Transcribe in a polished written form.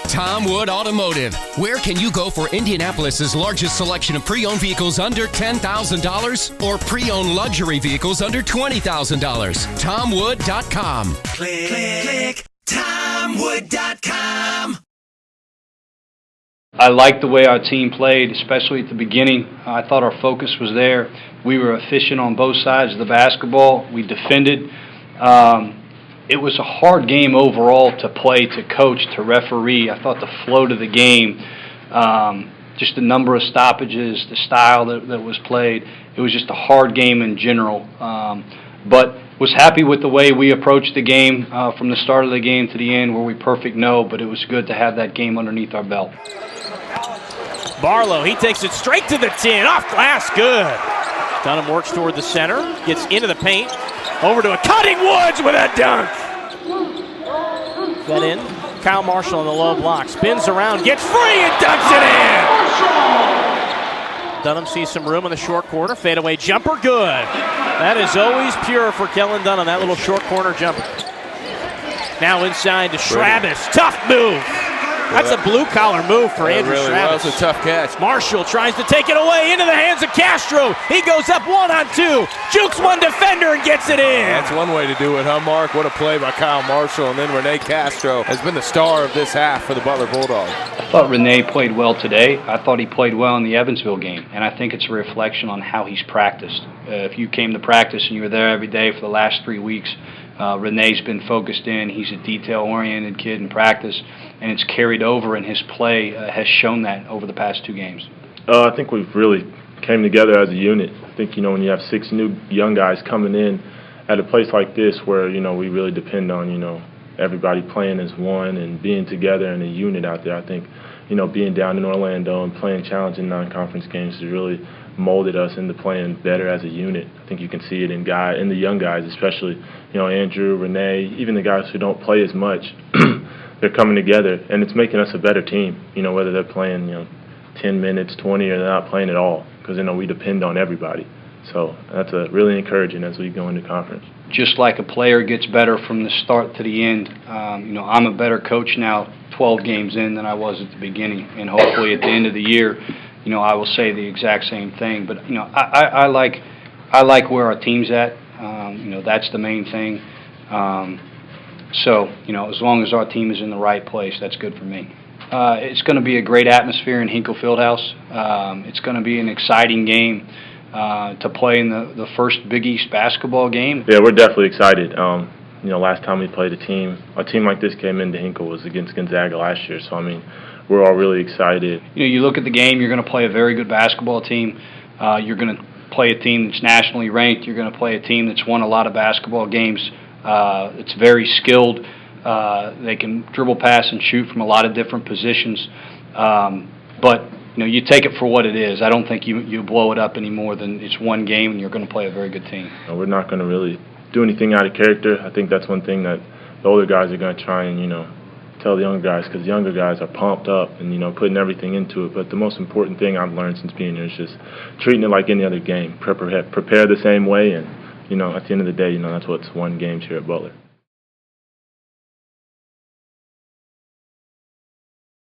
Tom Wood Automotive. Where can you go for Indianapolis's largest selection of pre-owned vehicles under $10,000 or pre-owned luxury vehicles under $20,000? TomWood.com. Click TomWood.com. I liked the way our team played, especially at the beginning. I thought our focus was there. We were efficient on both sides of the basketball. We defended. It was a hard game overall to play, to coach, to referee. I thought the flow to the game, just the number of stoppages, the style that was played, it was just a hard game in general. But was happy with the way we approached the game from the start of the game to the end. Were we perfect? No, but it was good to have that game underneath our belt. Barlow, he takes it straight to the tin, off glass, good. Dunham works toward the center, gets into the paint, over to a Cutting Woods with a dunk. Then in, Kyle Marshall on the low block, spins around, gets free and dunks it in. Dunham sees some room in the short corner, fadeaway jumper, good. That is always pure for Kellen Dunham, that little short corner jumper. Now inside to Schrabis, tough move. That's a blue-collar move for Andrew Schrabis. That's a tough catch. Marshall tries to take it away into the hands of Castro. He goes up 1-on-2, jukes one defender and gets it in. That's one way to do it, huh, Mark? What a play by Kyle Marshall. And then Rene Castro has been the star of this half for the Butler Bulldogs. I thought Rene played well today. I thought he played well in the Evansville game, and I think it's a reflection on how he's practiced. If you came to practice and you were there every day for the last 3 weeks, Rene's been focused in. He's a detail-oriented kid in practice, and it's carried over, and his play has shown that over the past 2 games. I think we've really came together as a unit. I think, when you have 6 new young guys coming in at a place like this where, we really depend on, everybody playing as one and being together in a unit out there. I think, being down in Orlando and playing challenging non-conference games has really molded us into playing better as a unit. I think you can see it in the young guys, especially, Andrew, Rene, even the guys who don't play as much. They're coming together, and it's making us a better team, whether they're playing, 10 minutes, 20, or they're not playing at all, because, we depend on everybody. So that's really encouraging as we go into conference. Just like a player gets better from the start to the end, I'm a better coach now 12 games in than I was at the beginning, and hopefully at the end of the year, I will say the exact same thing. But, I like where our team's at. That's the main thing. So, as long as our team is in the right place, that's good for me. It's going to be a great atmosphere in Hinkle Fieldhouse. It's going to be an exciting game to play in the first Big East basketball game. Yeah, we're definitely excited. Last time we played a team like this came into Hinkle was against Gonzaga last year. So, we're all really excited. You look at the game, you're going to play a very good basketball team. You're going to play a team that's nationally ranked. You're going to play a team that's won a lot of basketball games. It's very skilled. They can dribble, pass, and shoot from a lot of different positions. But you take it for what it is. I don't think you blow it up any more than it's one game, and you're going to play a very good team. We're not going to really do anything out of character. I think that's one thing that the older guys are going to try and tell the younger guys, because the younger guys are pumped up and putting everything into it. But the most important thing I've learned since being here is just treating it like any other game. Prepare the same way, and at the end of the day, that's what's won games here at Butler.